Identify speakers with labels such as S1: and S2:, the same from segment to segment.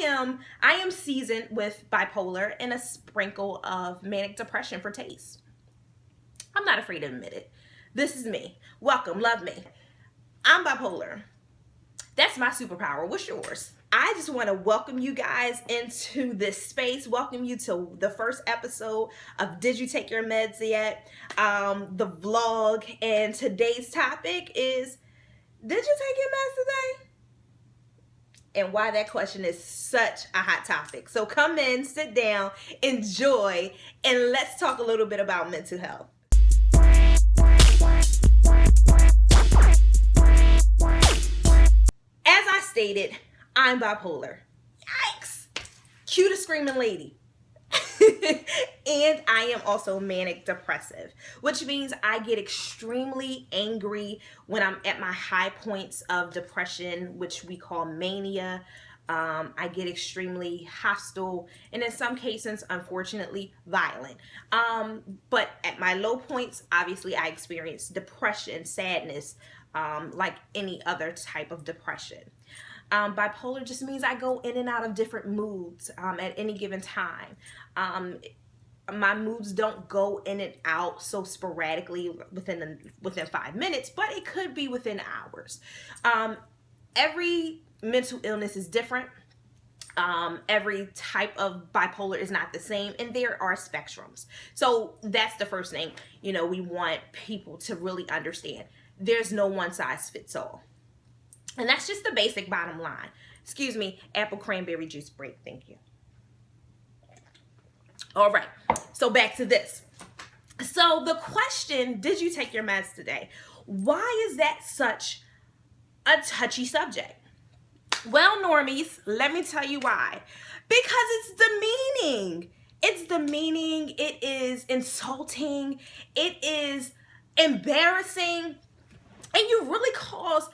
S1: I am seasoned with bipolar and a sprinkle of manic depression for taste. I'm not afraid to admit it. This is me. Welcome, love me. I'm bipolar. That's my superpower. What's yours? I just want to welcome you guys into this space. Welcome you to the first episode of Did You Take Your Meds Yet? The vlog. And today's topic is, did you take your meds today? And why that question is such a hot topic. So come in, sit down, enjoy, and let's talk a little bit about mental health. As I stated, I'm bipolar. Yikes! Cue the screaming lady. And I am also manic depressive, which means I get extremely angry when I'm at my high points of depression, which we call mania. I get extremely hostile and in some cases, unfortunately, violent. But at my low points, obviously, I experience depression, sadness, like any other type of depression. Bipolar just means I go in and out of different moods at any given time. My moods don't go in and out so sporadically within 5 minutes, but it could be within hours. Every mental illness is different. Every type of bipolar is not the same, and there are spectrums. So that's the first thing, we want people to really understand. There's no one size fits all. And that's just the basic bottom line. Excuse me, apple cranberry juice break. Thank you. All right, so back to this. So the question, did you take your meds today? Why is that such a touchy subject? Well, normies, let me tell you why. Because it's demeaning. It's demeaning. It is insulting. It is embarrassing. And you really cause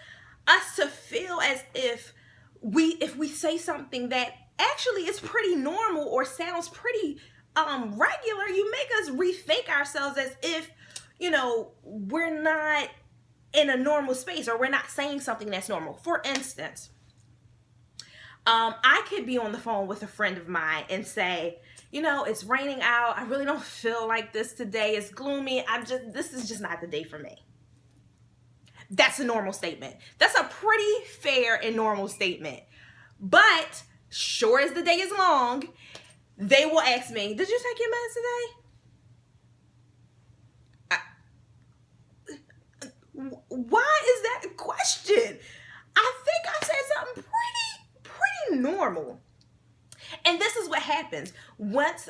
S1: us to feel as if we say something that actually is pretty normal or sounds pretty regular, you make us rethink ourselves as if, we're not in a normal space or we're not saying something that's normal. For instance, I could be on the phone with a friend of mine and say, it's raining out. I really don't feel like this today. It's gloomy. This is just not the day for me. That's a normal statement. That's a pretty fair and normal statement. But sure as the day is long, they will ask me, did you take your meds today? Why is that a question? I think I said something pretty normal. And this is what happens. Once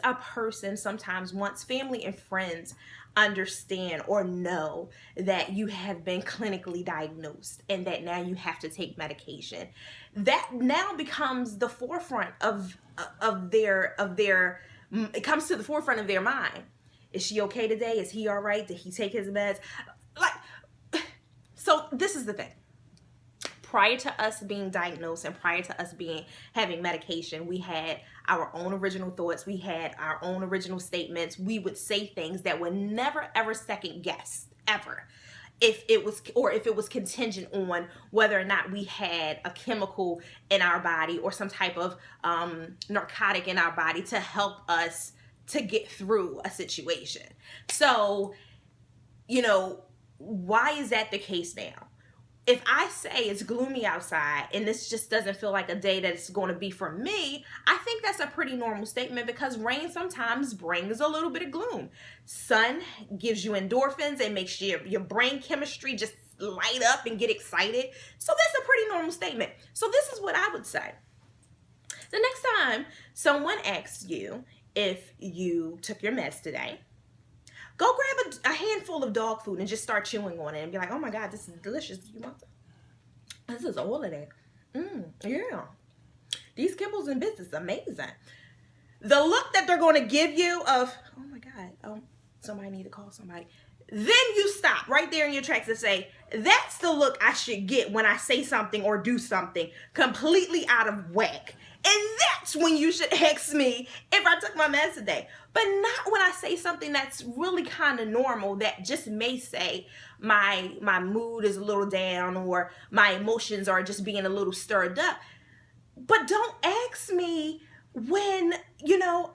S1: family and friends understand or know that you have been clinically diagnosed and that now you have to take medication, that now becomes the forefront of their it comes to the forefront of their mind. Is she okay today? Is he all right? Did he take his meds? So this is the thing. Prior to us being diagnosed and prior to us having medication, we had our own original thoughts. We had our own original statements. We would say things that were never ever second guessed ever. If it was contingent on whether or not we had a chemical in our body or some type of narcotic in our body to help us to get through a situation. So, why is that the case now? If I say it's gloomy outside and this just doesn't feel like a day that it's going to be for me, I think that's a pretty normal statement because rain sometimes brings a little bit of gloom. Sun gives you endorphins and makes your brain chemistry just light up and get excited. So that's a pretty normal statement. So this is what I would say. The next time someone asks you if you took your meds today, go grab a handful of dog food and just start chewing on it and be like, oh my God, this is delicious. You want some? This is all of that. Yeah. These Kibbles and Bits is amazing. The look that they're going to give you of, oh my God, somebody need to call somebody. Then you stop right there in your tracks and say, that's the look I should get when I say something or do something completely out of whack. And that's when you should ask me if I took my meds today. But not when I say something that's really kind of normal that just may say my mood is a little down or my emotions are just being a little stirred up. But don't ask me when,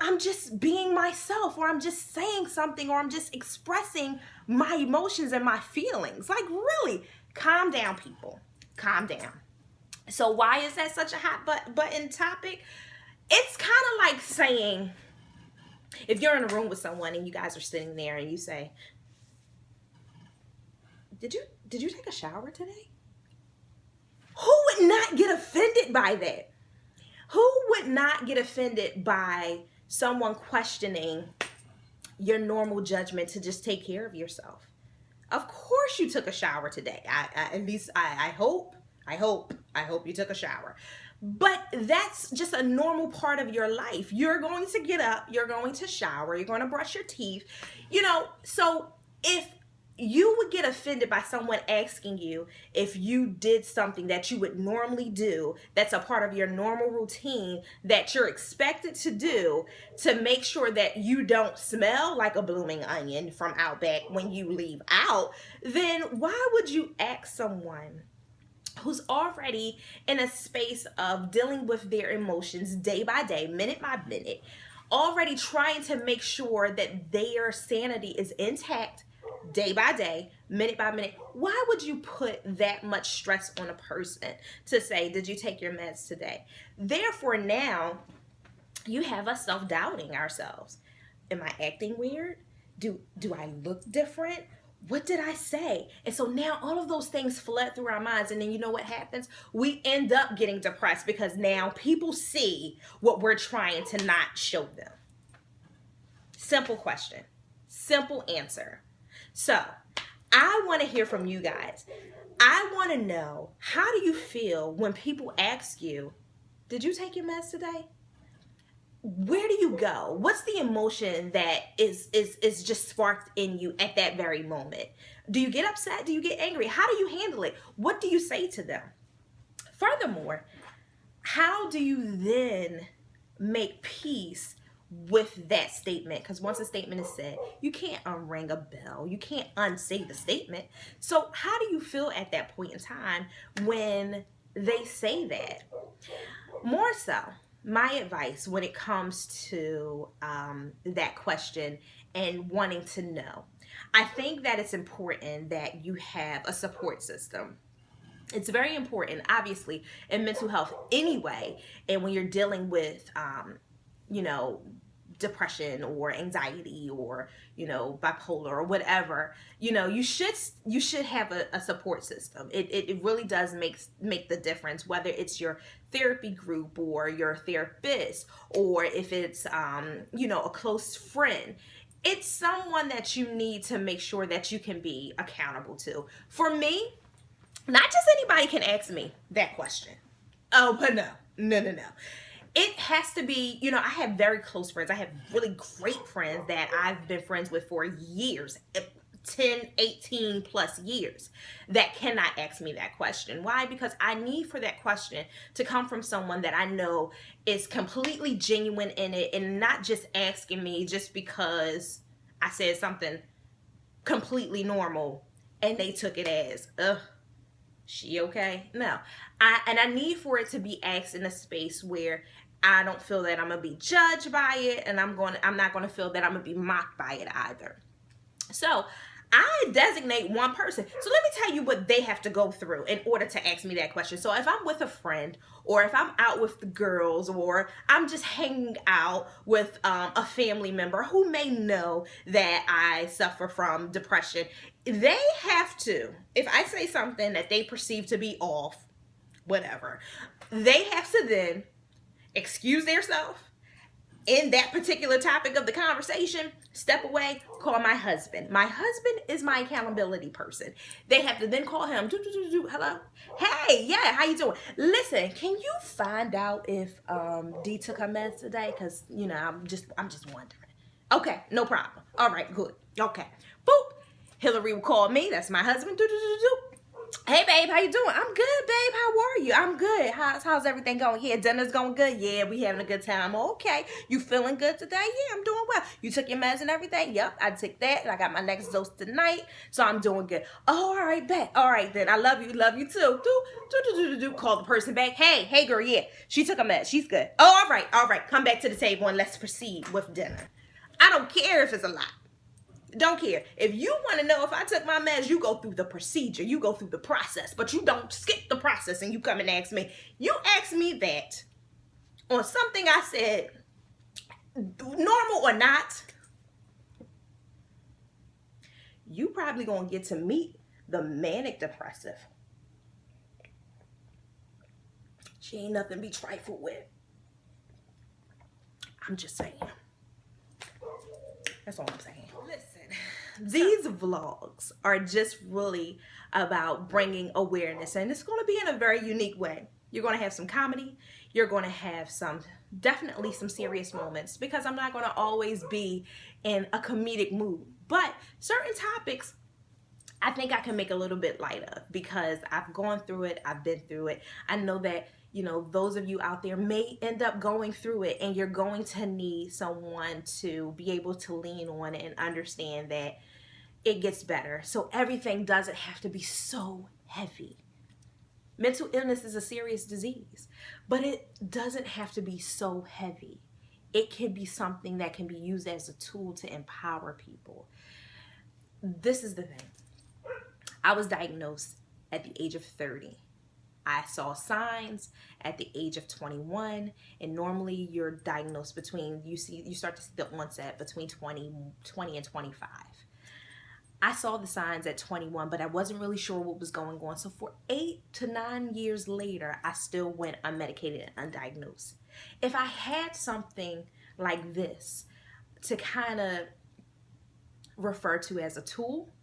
S1: I'm just being myself, or I'm just saying something, or I'm just expressing my emotions and my feelings. Like, really, calm down, people. Calm down. So why is that such a hot button topic? It's kind of like saying, if you're in a room with someone and you guys are sitting there and you say, did you take a shower today? Who would not get offended by that? Who would not get offended by someone questioning your normal judgment to just take care of yourself? Of course you took a shower today. I hope you took a shower. But that's just a normal part of your life. You're going to get up, you're going to shower, you're going to brush your teeth. So if you would get offended by someone asking you if you did something that you would normally do, that's a part of your normal routine that you're expected to do to make sure that you don't smell like a blooming onion from Outback when you leave out, then why would you ask someone who's already in a space of dealing with their emotions day by day, minute by minute, already trying to make sure that their sanity is intact day by day, minute by minute? Why would you put that much stress on a person to say, did you take your meds today? Therefore, now you have us self-doubting ourselves. Am I acting weird? Do I look different? What did I say? And so now all of those things flood through our minds. And then you know what happens? We end up getting depressed because now people see what we're trying to not show them. Simple question. Simple answer. So I want to hear from you guys. I want to know, how do you feel when people ask you, did you take your meds today? Where do you go? What's the emotion that is just sparked in you at that very moment? Do you get upset? Do you get angry? How do you handle it? What do you say to them? Furthermore, how do you then make peace with that statement? Because once a statement is said, you can't unring a bell. You can't unsay the statement. So how do you feel at that point in time when they say that? More so, my advice when it comes to that question and wanting to know, I think that it's important that you have a support system. It's very important, obviously, in mental health anyway, and when you're dealing with, depression or anxiety or, bipolar or whatever, you should have a support system. It really does make the difference, whether it's your therapy group or your therapist, or if it's, a close friend. It's someone that you need to make sure that you can be accountable to. For me, not just anybody can ask me that question. Oh, but no. It has to be, I have very close friends. I have really great friends that I've been friends with for years, 10, 18 plus years, that cannot ask me that question. Why? Because I need for that question to come from someone that I know is completely genuine in it and not just asking me just because I said something completely normal and they took it as, she okay? No. I need for it to be asked in a space where I don't feel that I'm gonna be judged by it, and I'm not gonna feel that I'm gonna be mocked by it either. So I designate one person. So let me tell you what they have to go through in order to ask me that question. So if I'm with a friend, or if I'm out with the girls, or I'm just hanging out with a family member who may know that I suffer from depression, they have to, if I say something that they perceive to be off, whatever, they have to then excuse themselves in that particular topic of the conversation, step away, call my husband. My husband is my accountability person. They have to then call him. Hello? Hey, yeah, how you doing? Listen, can you find out if Dee took her meds today? Because, I'm just wondering. Okay, no problem. All right, good. Okay. Boop. Hillary will call me. That's my husband. Hey babe, how you doing? I'm good, babe. How are you? I'm good. How's everything going? Yeah, dinner's going good. Yeah, we having a good time. Okay. You feeling good today? Yeah, I'm doing well. You took your meds and everything? Yep, I took that and I got my next dose tonight. So I'm doing good. Oh, all right, bet. All right then. I love you. Love you too. Call the person back. Hey girl, yeah. She took a med. She's good. Oh, all right. Come back to the table and let's proceed with dinner. I don't care if it's a lot. Don't care. If you want to know if I took my meds, you go through the procedure. You go through the process. But you don't skip the process and you come and ask me. You ask me that on something I said, normal or not, you probably going to get to meet the manic depressive. She ain't nothing to be trifled with. I'm just saying. That's all I'm saying. Listen, these vlogs are just really about bringing awareness, and it's going to be in a very unique way. You're going to have some comedy. You're going to have definitely some serious moments, because I'm not going to always be in a comedic mood. But certain topics, I think I can make a little bit light of, because I've gone through it. I've been through it. I know that, you know, those of you out there may end up going through it, and you're going to need someone to be able to lean on and understand that it gets better. So everything doesn't have to be so heavy. Mental illness is a serious disease, but it doesn't have to be so heavy. It can be something that can be used as a tool to empower people. This is the thing. I was diagnosed at the age of 30. I saw signs at the age of 21, and normally you're diagnosed you start to see the onset between 20 and 25. I saw the signs at 21, but I wasn't really sure what was going on. So for 8 to 9 years later, I still went unmedicated and undiagnosed. If I had something like this to kind of refer to as a tool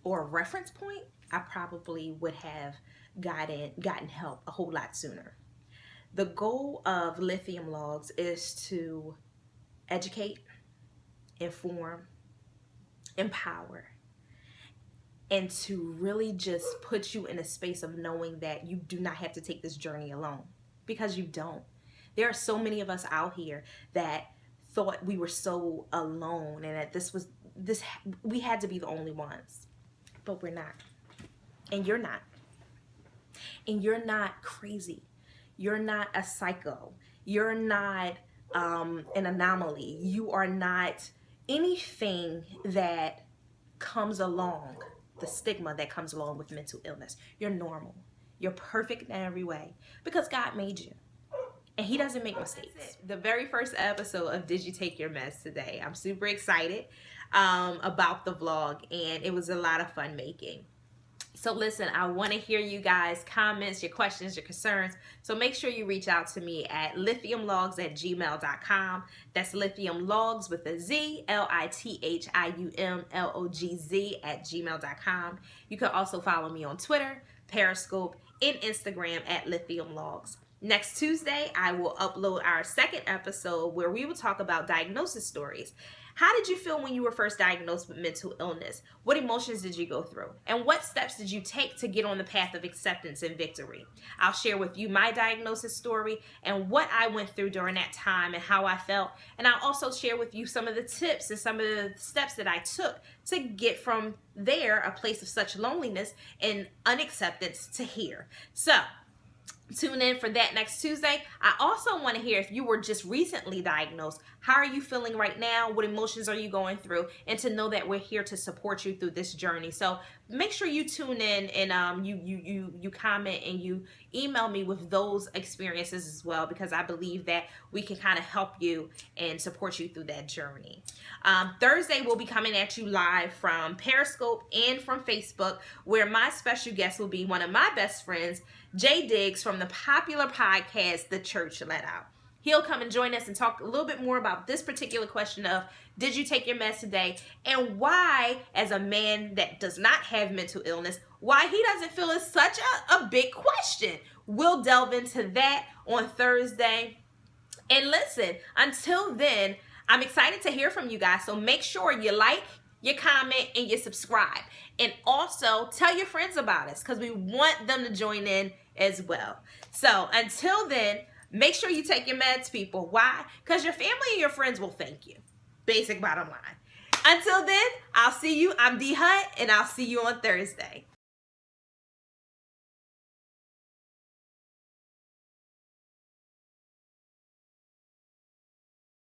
S1: or a reference point, I probably would have gotten help a whole lot sooner. The goal of Lithium Logz is to educate, inform, empower, and to really just put you in a space of knowing that you do not have to take this journey alone, because you don't. There are so many of us out here that thought we were so alone and that we had to be the only ones, but we're not. And you're not. And you're not crazy. You're not a psycho. You're not an anomaly. You are not anything that comes along, the stigma that comes along with mental illness. You're normal. You're perfect in every way, because God made you. And He doesn't make mistakes. The very first episode of Did You Take Your Meds today. I'm super excited about the vlog, and it was a lot of fun making. So listen, I want to hear you guys' comments, your questions, your concerns. So make sure you reach out to me at lithiumlogz@gmail.com. That's Lithium Logz with a Z, LITHIUMLOGZ @gmail.com. You can also follow me on Twitter, Periscope, and Instagram at Lithium Logz. Next Tuesday, I will upload our second episode where we will talk about diagnosis stories. How did you feel when you were first diagnosed with mental illness? What emotions did you go through? And what steps did you take to get on the path of acceptance and victory? I'll share with you my diagnosis story and what I went through during that time and how I felt. And I'll also share with you some of the tips and some of the steps that I took to get from there, a place of such loneliness and unacceptance, to here. So tune in for that next Tuesday. I also want to hear if you were just recently diagnosed. How are you feeling right now? What emotions are you going through? And to know that we're here to support you through this journey. So make sure you tune in and you comment and you email me with those experiences as well, because I believe that we can kind of help you and support you through that journey. Thursday, we'll be coming at you live from Periscope and from Facebook, where my special guest will be one of my best friends, Jay Diggs, from the popular podcast, The Church Let Out. He'll come and join us and talk a little bit more about this particular question of, did you take your meds today? And why, as a man that does not have mental illness, why he doesn't feel it's such a big question. We'll delve into that on Thursday. And listen, until then, I'm excited to hear from you guys. So make sure you like, you comment, and you subscribe. And also tell your friends about us because we want them to join in as well. So until then, make sure you take your meds, people. Why? Because your family and your friends will thank you. Basic bottom line. Until then, I'll see you. I'm Dee-Hud, and I'll see you on Thursday.